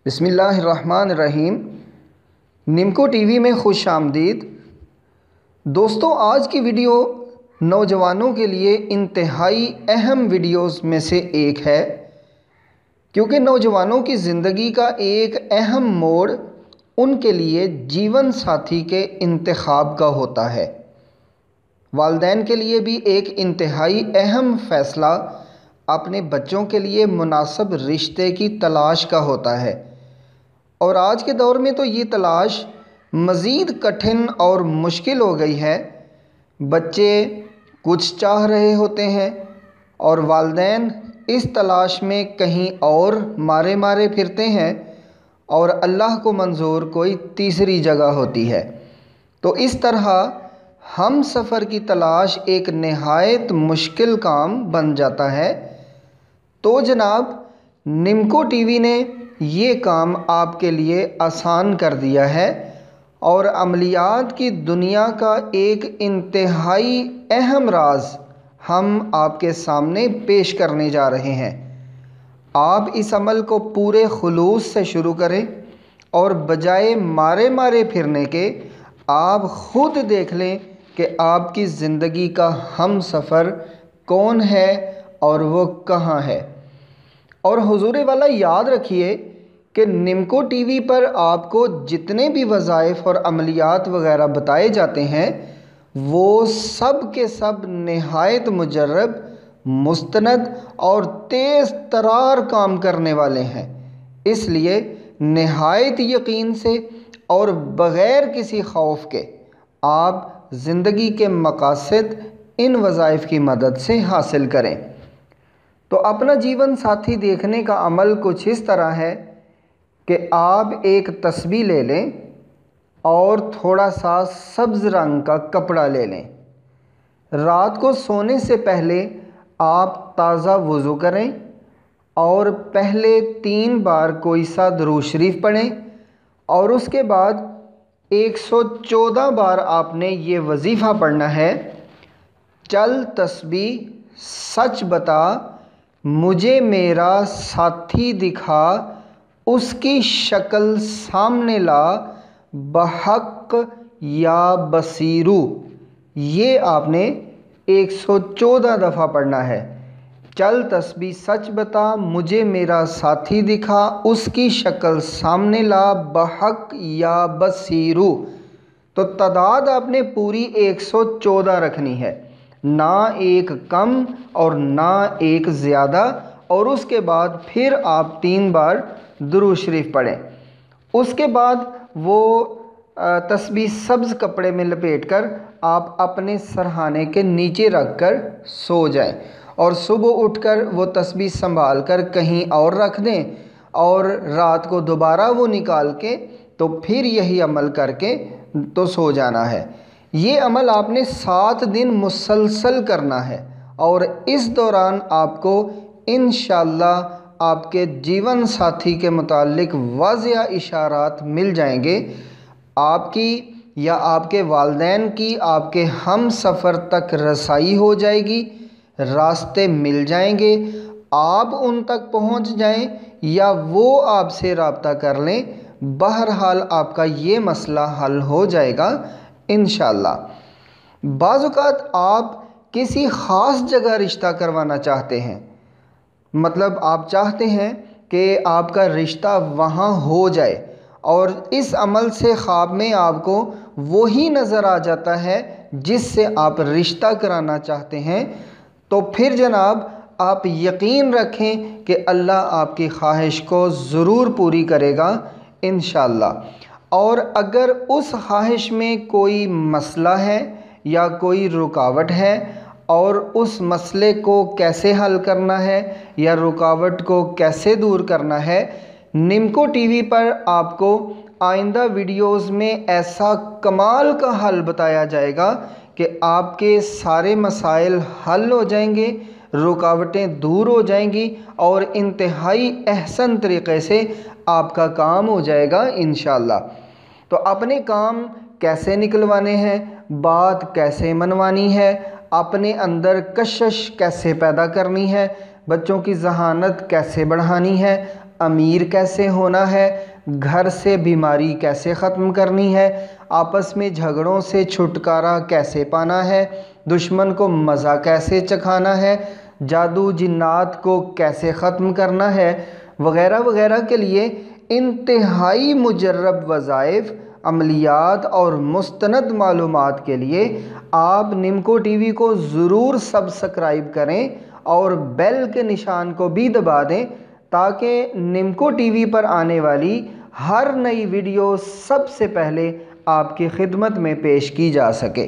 بسم اللہ الرحمن الرحیم۔ نمکو ٹی وی میں خوش آمدید دوستوں۔ آج کی ویڈیو نوجوانوں کے لیے انتہائی اہم ویڈیوز میں سے ایک ہے، کیونکہ نوجوانوں کی زندگی کا ایک اہم موڑ ان کے لیے جیون ساتھی کے انتخاب کا ہوتا ہے۔ والدین کے لیے بھی ایک انتہائی اہم فیصلہ اپنے بچوں کے لیے مناسب رشتے کی تلاش کا ہوتا ہے، اور آج کے دور میں تو یہ تلاش مزید کٹھن اور مشکل ہو گئی ہے۔ بچے کچھ چاہ رہے ہوتے ہیں اور والدین اس تلاش میں کہیں اور مارے پھرتے ہیں، اور اللہ کو منظور کوئی تیسری جگہ ہوتی ہے۔ تو اس طرح ہم سفر کی تلاش ایک نہایت مشکل کام بن جاتا ہے۔ تو جناب، نمکو ٹی وی نے یہ کام آپ کے لیے آسان کر دیا ہے، اور عملیات کی دنیا کا ایک انتہائی اہم راز ہم آپ کے سامنے پیش کرنے جا رہے ہیں۔ آپ اس عمل کو پورے خلوص سے شروع کریں، اور بجائے مارے پھرنے کے آپ خود دیکھ لیں کہ آپ کی زندگی کا ہم سفر کون ہے اور وہ کہاں ہے۔ اور حضور والا یاد رکھیے کہ نمکو ٹی وی پر آپ کو جتنے بھی وظائف اور عملیات وغیرہ بتائے جاتے ہیں، وہ سب کے سب نہایت مجرب، مستند اور تیز ترار کام کرنے والے ہیں۔ اس لیے نہایت یقین سے اور بغیر کسی خوف کے آپ زندگی کے مقاصد ان وظائف کی مدد سے حاصل کریں۔ تو اپنا جیون ساتھی دیکھنے کا عمل کچھ اس طرح ہے کہ آپ ایک تسبیح لے لیں اور تھوڑا سا سبز رنگ کا کپڑا لے لیں۔ رات کو سونے سے پہلے آپ تازہ وضو کریں اور پہلے 3 بار کوئی سا درود شریف پڑھیں، اور اس کے بعد 114 بار آپ نے یہ وظیفہ پڑھنا ہے: چل تسبیح سچ بتا، مجھے میرا ساتھی دکھا، اس کی شکل سامنے لا، بحق یا بصیرو۔ یہ آپ نے 114 دفعہ پڑھنا ہے۔ چل تسبیح سچ بتا، مجھے میرا ساتھی دکھا، اس کی شکل سامنے لا، بحق یا بصیرو۔ تو تعداد آپ نے پوری 114 رکھنی ہے، نہ ایک کم اور نہ ایک زیادہ، اور اس کے بعد پھر آپ 3 بار درود شریف پڑھیں۔ اس کے بعد وہ تسبیح سبز کپڑے میں لپیٹ کر آپ اپنے سرہانے کے نیچے رکھ کر سو جائیں، اور صبح اٹھ کر وہ تسبیح سنبھال کر کہیں اور رکھ دیں، اور رات کو دوبارہ وہ نکال کے تو پھر یہی عمل کر کے تو سو جانا ہے۔ یہ عمل آپ نے 7 دن مسلسل کرنا ہے، اور اس دوران آپ کو انشاءاللہ آپ کے جیون ساتھی کے متعلق واضح اشارات مل جائیں گے۔ آپ کی یا آپ کے والدین کی آپ کے ہم سفر تک رسائی ہو جائے گی، راستے مل جائیں گے، آپ ان تک پہنچ جائیں یا وہ آپ سے رابطہ کر لیں، بہرحال آپ کا یہ مسئلہ حل ہو جائے گا انشاءاللہ۔ بعض اوقات آپ کسی خاص جگہ رشتہ کروانا چاہتے ہیں، مطلب آپ چاہتے ہیں کہ آپ کا رشتہ وہاں ہو جائے، اور اس عمل سے خواب میں آپ کو وہی نظر آ جاتا ہے جس سے آپ رشتہ کرانا چاہتے ہیں، تو پھر جناب آپ یقین رکھیں کہ اللہ آپ کی خواہش کو ضرور پوری کرے گا انشاءاللہ۔ اور اگر اس خواہش میں کوئی مسئلہ ہے یا کوئی رکاوٹ ہے، اور اس مسئلے کو کیسے حل کرنا ہے یا رکاوٹ کو کیسے دور کرنا ہے، نمکو ٹی وی پر آپ کو آئندہ ویڈیوز میں ایسا کمال کا حل بتایا جائے گا کہ آپ کے سارے مسائل حل ہو جائیں گے، رکاوٹیں دور ہو جائیں گی، اور انتہائی احسن طریقے سے آپ کا کام ہو جائے گا انشاءاللہ۔ تو اپنے کام کیسے نکلوانے ہیں، بات کیسے منوانی ہے، اپنے اندر کشش کیسے پیدا کرنی ہے، بچوں کی ذہانت کیسے بڑھانی ہے، امیر کیسے ہونا ہے، گھر سے بیماری کیسے ختم کرنی ہے، آپس میں جھگڑوں سے چھٹکارا کیسے پانا ہے، دشمن کو مزہ کیسے چکھانا ہے، جادو جنات کو کیسے ختم کرنا ہے، وغیرہ وغیرہ کے لیے انتہائی مجرب وظائف، عملیات اور مستند معلومات کے لیے آپ نمکو ٹی وی کو ضرور سبسکرائب کریں اور بیل کے نشان کو بھی دبا دیں تاکہ نمکو ٹی وی پر آنے والی ہر نئی ویڈیو سب سے پہلے آپ کی خدمت میں پیش کی جا سکے۔